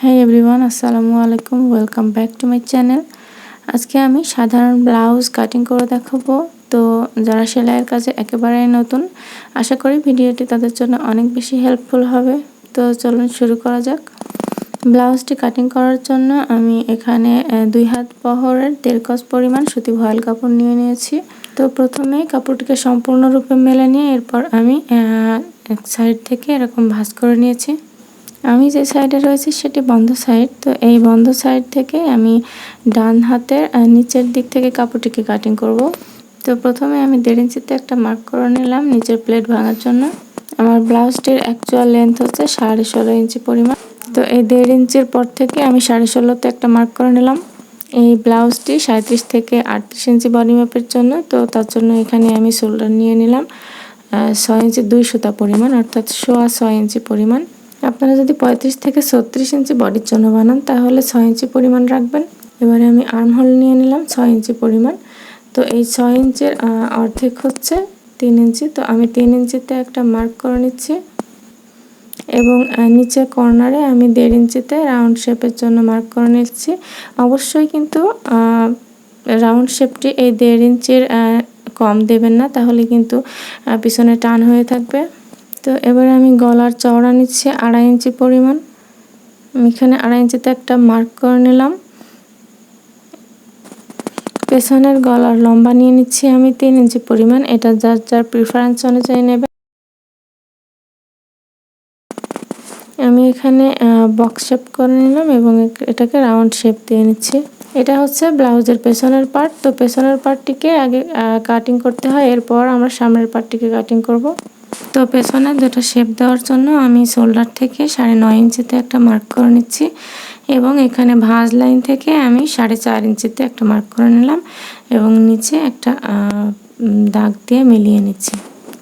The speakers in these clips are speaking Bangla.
হ্যাঁ এভরিওয়ান, আসসালামু আলাইকুম। Welcome back to my channel. আজকে আমি সাধারণ ব্লাউজ কাটিং করে দেখাবো। তো যারা সেলাইয়ের কাজে একেবারেই নতুন, আশা করি ভিডিওটি তাদের জন্য অনেক বেশি হেল্পফুল হবে। তো চলুন শুরু করা যাক। ব্লাউজটি কাটিং করার জন্য আমি এখানে 2 হাত বহরের 1.5 গজ পরিমাণ সুতি ভয়েল কাপড় নিয়ে নিয়েছি। তো প্রথমে কাপড়টিকে সম্পূর্ণরূপে মেলে নিয়ে এরপর আমি এক সাইড থেকে এরকম ভাঁজ করে নিয়েছি। আমি যে সাইডে রয়েছে সেটি বন্ধ সাইড। তো এই বন্ধ সাইড থেকে আমি ডান হাতের নিচের দিক থেকে কাপড়টিকে কাটিং করব। তো প্রথমে আমি 1.5 ইঞ্চিতে একটা মার্ক করে নিলাম নিচের প্লেট ভাঙার জন্য। আমার ব্লাউজটির অ্যাকচুয়াল লেন্থ হচ্ছে 16.5 ইঞ্চি পরিমাণ। তো এই 1.5 ইঞ্চির পর থেকে আমি 16.5তে একটা মার্ক করে নিলাম। এই ব্লাউজটি 37 থেকে 38 ইঞ্চি বডি মাপের জন্য। তো তার জন্য এখানে আমি শোল্ডার নিয়ে নিলাম 6 ইঞ্চি 2 সুতা পরিমাণ, অর্থাৎ 6.25 ইঞ্চি পরিমাণ। আপনারা যদি 35 থেকে 36 ইঞ্চি বডির জন্য বানান তাহলে 6 ইঞ্চি পরিমাণ রাখবেন। এবারে আমি আর্ম হোল নিয়ে নিলাম 6 ইঞ্চি পরিমাণ। তো এই 6 ইঞ্চির অর্ধেক হচ্ছে 3 ইঞ্চি। তো আমি 3 ইঞ্চিতে একটা মার্ক করে নিচ্ছি এবং নিচে কর্নারে আমি 1.5 ইঞ্চিতে রাউন্ড শেপের জন্য মার্ক করে নিচ্ছি। অবশ্যই কিন্তু রাউন্ড শেপটি এই 1.5 ইঞ্চির কম দেবেন না, তাহলে কিন্তু পিছনে টান হয়ে থাকবে। তো এবারে আমি গলার চওড়া নিচ্ছি 2.5 ইঞ্চি পরিমাণ। আমি এখানে 2.5 ইঞ্চিতে একটা মার্ক করে নিলাম। পেছনের গলার লম্বা নিয়ে নিচ্ছি আমি 3 ইঞ্চি পরিমাণ। এটা যার যার প্রিফারেন্স অনুযায়ী নেবে। আমি এখানে বক্স শেপ করে নিলাম এবং এটাকে রাউন্ড শেপ দিয়ে নিচ্ছি। এটা হচ্ছে ব্লাউজের পেছনের পার্ট। তো পেছনের পার্টটিকে আগে কাটিং করতে হয়, এরপর আমরা সামনের পার্টটিকে কাটিং করব। তো পেছনে দুটো শেপ দেওয়ার জন্য আমি শোল্ডার থেকে 9.5 ইঞ্চিতে একটা মার্ক করে নিচ্ছি এবং এখানে ভাঁজ লাইন থেকে আমি 4.5 ইঞ্চিতে একটা মার্ক করে নিলাম এবং নিচে একটা দাগ দিয়ে মিলিয়ে নিচ্ছি।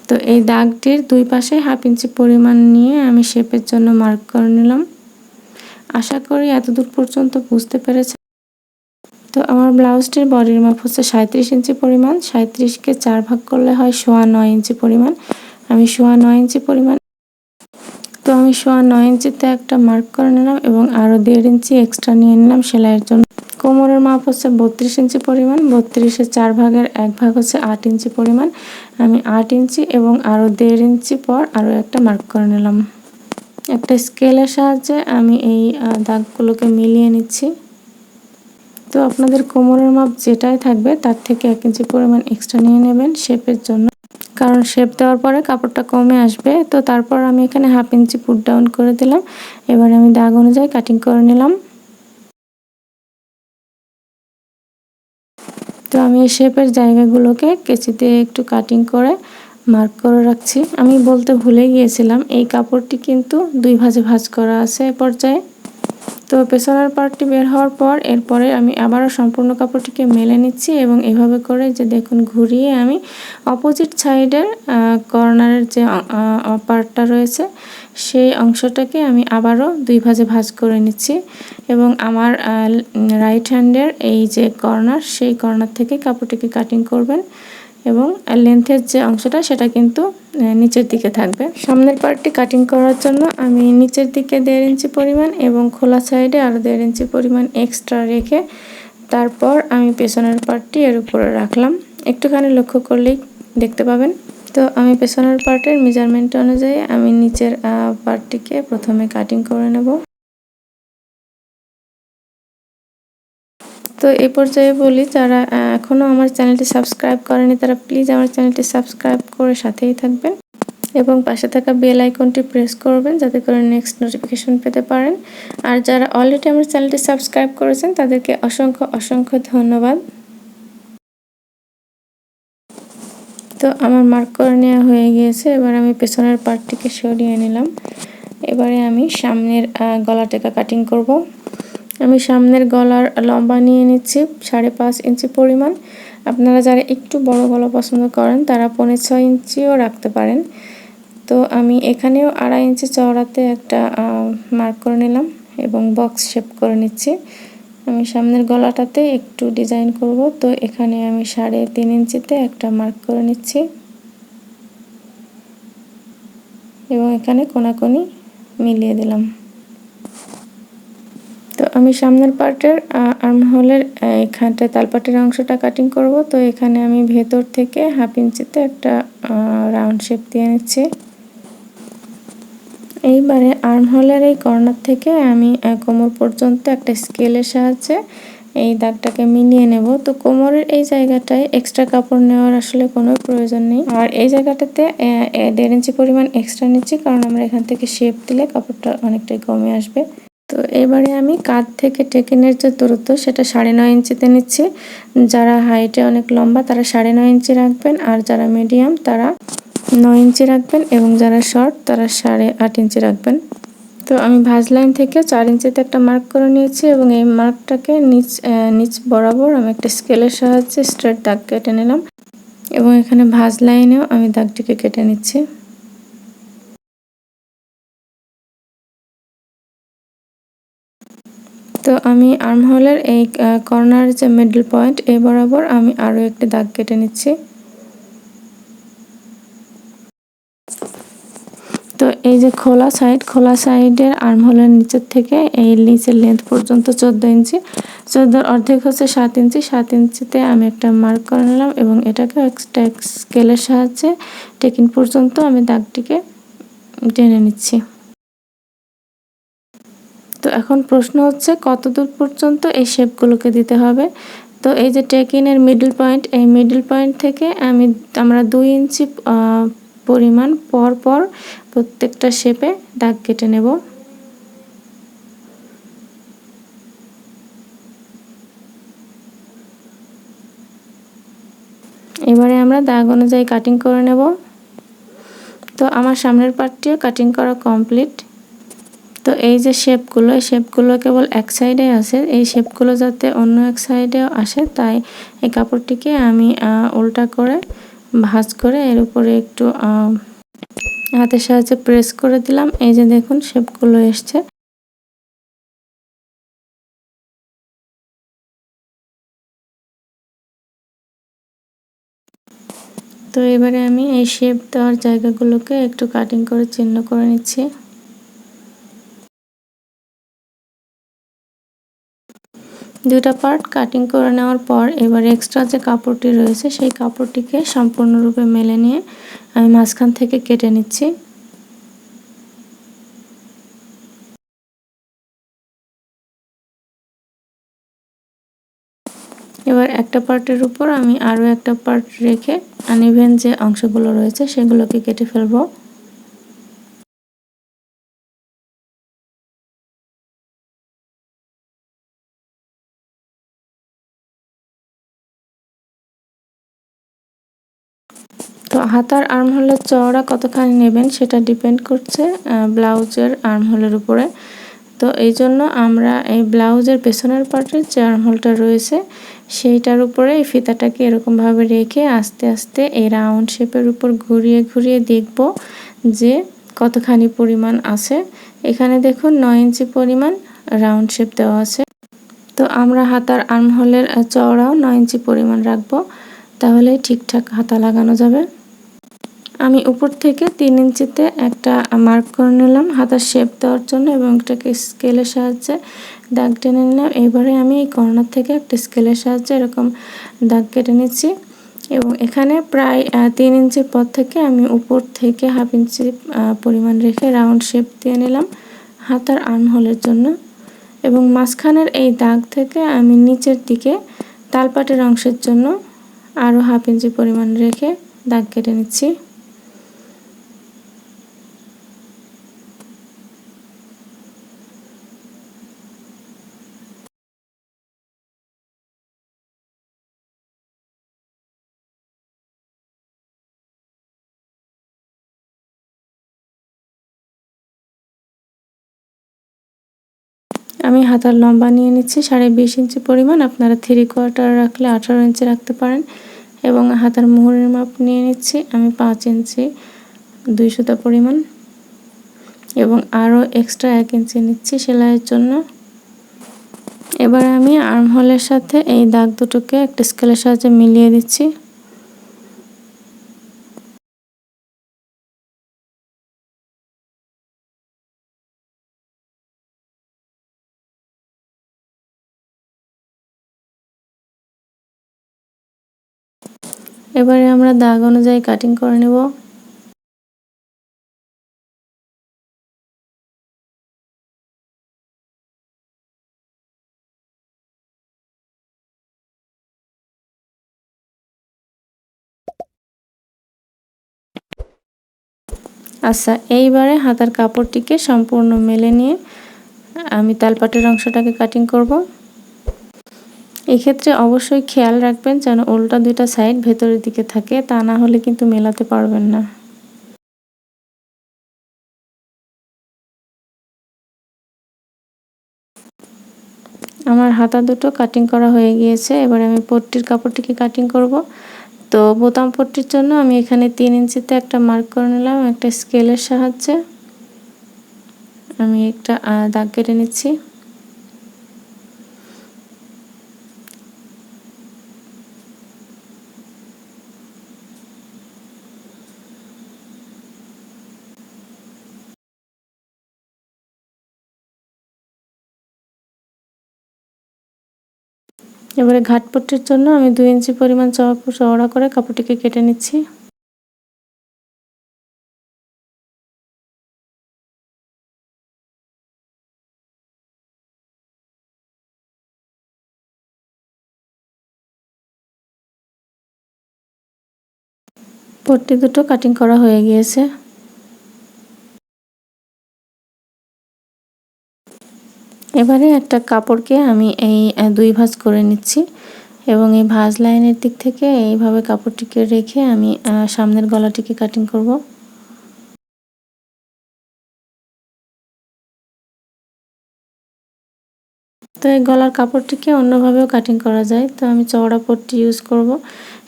তো এই দাগটির দুই পাশে 1/2 ইঞ্চি পরিমাণ নিয়ে আমি শেপের জন্য মার্ক করে নিলাম। আশা করি এতদূর পর্যন্ত বুঝতে পেরেছেন। তো আমার ব্লাউজটির বডির মাপ হচ্ছে 37 ইঞ্চি পরিমাণ। 37কে 4 ভাগ করলে হয় 9.25 ইঞ্চি পরিমাণ। আমি 9.25 ইঞ্চি পরিমাণ তো আমি 9.25 ইঞ্চিতে একটা মার্ক করে নিলাম এবং আরও 1.5 ইঞ্চি এক্সট্রা নিয়ে নিলাম সেলাইয়ের জন্য। কোমরের মাপ হচ্ছে 32 ইঞ্চি পরিমাণ। 32-এর 4 ভাগের 1 ভাগ হচ্ছে 8 ইঞ্চি পরিমাণ। আমি 8 ইঞ্চি এবং আরও 1.5 ইঞ্চি পর আরও একটা মার্ক করে নিলাম। একটা স্কেলের সাহায্যে আমি এই দাগগুলোকে মিলিয়ে নিচ্ছি। তো আপনাদের কোমরের মাপ যেটাই থাকবে তার থেকে 1 ইঞ্চি পরিমাণ এক্সট্রা নিয়ে নেবেন শেপের জন্য, কারণ শেপ দেওয়ার পরে কাপড়টা কমে আসবে। তো তারপর আমি এখানে 1/2 ইঞ্চি পুট ডাউন করে দিলাম। এবার আমি দাগ অনুযায়ী কাটিং করে নিলাম। তো আমি এই শেপের জায়গাগুলোকে কেঁচিতে একটু কাটিং করে মার্ক করে রাখছি। আমি বলতে ভুলে গিয়েছিলাম, এই কাপড়টি কিন্তু 2 ভাঁজে ভাঁজ করা আছে এ পর্যায়ে। তো পেছনের পার্টটি বের হওয়ার পর এরপরে আমি আবারও সম্পূর্ণ কাপড়টিকে মেলে নিচ্ছি এবং এভাবে করে যে দেখুন ঘুরিয়ে আমি অপোজিট সাইডের কর্নারের যে পার্টটা রয়েছে সেই অংশটাকে আমি আবারও 2 ভাঁজে ভাঁজ করে নিচ্ছি এবং আমার রাইট হ্যান্ডের এই যে কর্নার সেই কর্নার থেকে কাপড়টিকে কাটিং করবেন এবং লেন্থের যে অংশটা সেটা কিন্তু নিচের দিকে থাকবে। সামনের পার্টটি কাটিং করার জন্য আমি নিচের দিকে 1.5 ইঞ্চি পরিমাণ এবং খোলা সাইডে আরও 1.5 ইঞ্চি পরিমাণ এক্সট্রা রেখে তারপর আমি পেছনের পার্টটি এর উপরে রাখলাম। একটুখানি লক্ষ্য করলেই দেখতে পাবেন। তো আমি পেছনের পার্টের মেজারমেন্ট অনুযায়ী আমি নিচের পার্টটিকে প্রথমে কাটিং করে নেব। তো এই পর্যায়ে বলি, যারা এখনও আমার চ্যানেলটি সাবস্ক্রাইব করেনি তারা প্লিজ আমার চ্যানেলটি সাবস্ক্রাইব করে সাথেই থাকবেন এবং পাশে থাকা বেল আইকনটি প্রেস করবেন যাতে করে নেক্সট নোটিফিকেশন পেতে পারেন। আর যারা অলরেডি আমার চ্যানেলটি সাবস্ক্রাইব করেছেন তাদেরকে অসংখ্য অসংখ্য ধন্যবাদ। তো আমার মার্ক করে নেওয়া হয়ে গিয়েছে। এবার আমি পেছনের পার্টটিকে সরিয়ে নিলাম। এবারে আমি সামনের গলা টেকা কাটিং করব। আমি সামনের গলার লম্বা নিয়ে নিচ্ছি 5.5 ইঞ্চি পরিমাণ। আপনারা যারা একটু বড় গলা পছন্দ করেন তারা 6.25 ইঞ্চিও রাখতে পারেন। তো আমি এখানেও 2.5 ইঞ্চি চওড়াতে একটা মার্ক করে নিলাম এবং বক্স শেপ করে নিচ্ছি। আমি সামনের গলাটাতে একটু ডিজাইন করব। তো এখানে আমি 3.5 ইঞ্চিতে একটা মার্ক করে নিচ্ছি এবং এখানে কোনাকুনি মিলিয়ে দিলাম। আমি সামনের পার্টের আর্মহোলের এখানটায় তালপাটের অংশটা কাটিং করব। তো এখানে আমি ভেতর থেকে 1/2 ইঞ্চিতে একটা রাউন্ড শেপ দিয়ে নিচ্ছি। এইবারে আর্মহোলের এই কর্নার থেকে আমি কোমর পর্যন্ত একটা স্কেলের সাহায্যে এই দাগটাকে মিলিয়ে নেব। তো কোমরের এই জায়গাটায় এক্সট্রা কাপড় নেওয়ার আসলে কোনো প্রয়োজন নেই। আর এই জায়গাটাতে 1.5 ইঞ্চি পরিমাণ এক্সট্রা নিচ্ছি, কারণ আমরা এখান থেকে শেপ দিলে কাপড়টা অনেকটাই কমে আসবে। তো এবারে আমি কাঁধ থেকে টেকিনের যে দূরত্ব সেটা 9.5 ইঞ্চিতে নিচ্ছি। যারা হাইটে অনেক লম্বা তারা 9.5 ইঞ্চি রাখবেন, আর যারা মিডিয়াম তারা 9 ইঞ্চি রাখবেন, এবং যারা শর্ট তারা 8.5 ইঞ্চি রাখবেন। তো আমি ভাঁজ লাইন থেকে 4 ইঞ্চিতে একটা মার্ক করে নিয়েছি, এবং এই মার্কটাকে নিচ বরাবর আমি একটা স্কেলের সাহায্যে স্ট্রেট দাগ কেটে নিলাম, এবং এখানে ভাঁজ লাইনেও আমি দাগটিকে কেটে নিচ্ছি। তো আমি আর্মহোলের এই কর্নার যে মিডল পয়েন্ট এই বরাবর আমি আরও একটি দাগ কেটে নিচ্ছি। তো এই যে খোলা সাইডের আর্মহোলের নিচের থেকে এই নিচের লেন্থ পর্যন্ত 14 ইঞ্চি, 14 অর্ধেক হচ্ছে 7 ইঞ্চি। 7 ইঞ্চিতে আমি একটা মার্ক করে নিলাম, এবং এটাকে একটা স্কেলের সাহায্যে টেকিন পর্যন্ত আমি দাগটিকে টেনে নিচ্ছি। তো এখন প্রশ্ন হচ্ছে কত দূর পর্যন্ত এই শেপগুলোকে দিতে হবে। তো এই যে টেকিনের মিডল পয়েন্ট, এই মিডল পয়েন্ট থেকে আমরা 2 ইঞ্চি পরিমাণ পর পর প্রত্যেকটা শেপে দাগ কেটে নেব। এবারে আমরা দাগ অনুযায়ী কাটিং করে নেব। তো আমার সামনের পার্টটিও কাটিং করা কমপ্লিট। তো এই যে শেপগুলো, এই শেপগুলো কেবল এক সাইডে আছে, এই শেপগুলো যাতে অন্য এক সাইডেও আসে তাই এই কাপড়টিকে আমি উল্টা করে ভাঁজ করে এর উপরে একটু হাতের সাহায্যে প্রেস করে দিলাম। এই যে দেখুন শেপগুলো এসছে। তো এবারে আমি এই শেপ দেওয়ার জায়গাগুলোকে একটু কাটিং করে চিহ্ন করে নিচ্ছি। দুইটা পার্ট কাটিং করে নেওয়ার পর এবার এক্সট্রা যে কাপড়টি রয়েছে সেই কাপড়টিকে সম্পূর্ণরূপে মেলে নিয়ে আমি মাঝখান থেকে কেটে নিচ্ছি। এবার একটা পার্টের উপর আমি আরও একটা পার্ট রেখে আনইভেন যে অংশগুলো রয়েছে সেগুলোকে কেটে ফেলবো। তো হাতার আর্মহোলের চওড়া কতখানি নেবেন সেটা ডিপেন্ড করছে ব্লাউজের আর্মহোলের উপরে। তো এই জন্য আমরা এই ব্লাউজের পেছনের পার্টের যে আর্মহোলটা রয়েছে সেইটার উপরে এই ফিতাটাকে এরকমভাবে রেখে আস্তে আস্তে এই রাউন্ড শেপের উপর ঘুরিয়ে ঘুরিয়ে দেখব যে কতখানি পরিমাণ আছে। এখানে দেখুন 9 ইঞ্চি পরিমাণ রাউন্ড শেপ দেওয়া আছে। তো আমরা হাতার আর্মহোলের চওড়াও 9 ইঞ্চি পরিমাণ রাখবো, তাহলে ঠিকঠাক হাতা লাগানো যাবে। আমি উপর থেকে 3 ইঞ্চিতে একটা মার্ক করে নিলাম হাতার শেপ দেওয়ার জন্য, এবং এটাকে স্কেলের সাহায্যে দাগ টেনে নিলাম। এবারে আমি এই কর্নার থেকে একটা স্কেলের সাহায্যে এরকম দাগ কেটে নিচ্ছি, এবং এখানে প্রায় 3 ইঞ্চির পর থেকে আমি উপর থেকে 1/2 ইঞ্চি পরিমাণ রেখে রাউন্ড শেপ দিয়ে নিলাম হাতার আর্মহোলের জন্য, এবং মাঝখানের এই দাগ থেকে আমি নিচের দিকে তালপাটের অংশের জন্য আরও 1/2 ইঞ্চি পরিমাণ রেখে দাগ কেটে নিচ্ছি। আমি হাতার লম্বা নিয়ে নিচ্ছি 20.5 ইঞ্চি পরিমাণ, আপনারা 3/4 রাখলে 18 ইঞ্চি রাখতে পারেন, এবং হাতার মুহুরের মাপ নিয়ে নিচ্ছি আমি 5 ইঞ্চি 2 সুতা পরিমাণ, এবং আরও এক্সট্রা 1 ইঞ্চি নিচ্ছি সেলাইয়ের জন্য। এবার আমি আর্মহোলের সাথে এই দাগ দুটোকে একটা স্কেলের সাহায্যে মিলিয়ে দিচ্ছি। এবারে আমরা দাগ অনুযায়ী কাটিং করে নেব। আচ্ছা, এইবারে হাতার কাপড়টিকে সম্পূর্ণ মেলে নিয়ে আমি তালপাটের অংশটাকে কাটিং করব। এক্ষেত্রে অবশ্যই খেয়াল রাখবেন যেন উল্টা দুইটা সাইড ভেতরের দিকে থাকে, তা না হলে কিন্তু মেলাতে পারবেন না। আমার হাতা দুটো কাটিং করা হয়ে গিয়েছে। এবার আমি পট্টির কাপড়টিকে কাটিং করব। তো বোতাম পট্টির জন্য আমি এখানে 3 ইঞ্চিতে একটা মার্ক করে নিলাম একটা স্কেলের সাহায্যে। আমি একটা দাগ কেটে নিচ্ছি। এবারে ঘাটপট্টির জন্য আমি 2 ইঞ্চি পরিমাণ চওড়া করে কাপড়টিকে কেটে নিচ্ছি। পট্টি দুটো কাটিং করা হয়ে গিয়েছে। এবারে একটা কাপড়কে আমি এই 2 ভাঁজ করে নিচ্ছি এবং এই ভাঁজ লাইনের দিক থেকে এইভাবে কাপড়টিকে রেখে আমি সামনের গলাটিকে কাটিং করব। তো এই গলার কাপড়টিকে অন্যভাবেও কাটিং করা যায়, তো আমি চওড়া পট্টি ইউজ করব,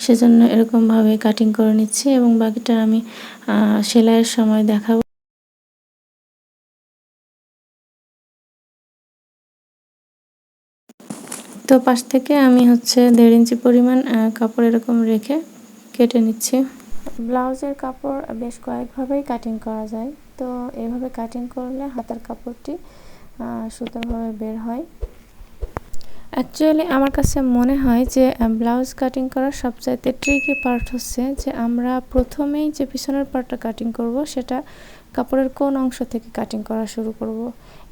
সেজন্য এরকমভাবে কাটিং করে নিচ্ছি এবং বাকিটা আমি সেলাইয়ের সময় দেখাবো। তো পাশ থেকে আমি 1.5 ইঞ্চি পরিমাণ কাপড় এরকম রেখে কেটে নিচ্ছি। ব্লাউজের কাপড় বেশ কয়েকভাবেই কাটিং করা যায়, তো এভাবে কাটিং করলে হাতার কাপড়টি সুন্দরভাবে বের হয়। অ্যাকচুয়ালি আমার কাছে মনে হয় যে ব্লাউজ কাটিং করার সবচাইতে ট্রিকি পার্ট হচ্ছে যে আমরা প্রথমেই যে পিছনের পার্টটা কাটিং করব সেটা কাপড়ের কোন অংশ থেকে কাটিং করা শুরু করব।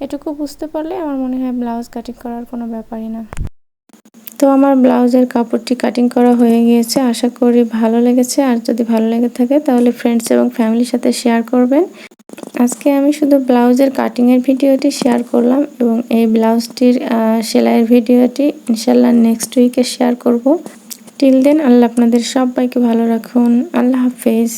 এটুকু বুঝতে পারলে আমার মনে হয় ব্লাউজ কাটিং করার কোনো ব্যাপারই না। তো আমার ব্লাউজের কাপড়টি কাটিং করা হয়ে গিয়েছে, আশা করি ভালো লেগেছে। আর যদি ভালো লেগে থাকে তাহলে ফ্রেন্ডস এবং ফ্যামিলির সাথে শেয়ার করবেন। আজকে আমি শুধু ব্লাউজের কাটিংয়ের ভিডিওটি শেয়ার করলাম এবং এই ব্লাউজটির সেলাইয়ের ভিডিওটি ইনশাল্লাহ নেক্সট উইকে শেয়ার করব। টিল দেন আল্লাহ আপনাদের সবাইকে ভালো রাখুন। আল্লাহ হাফেজ।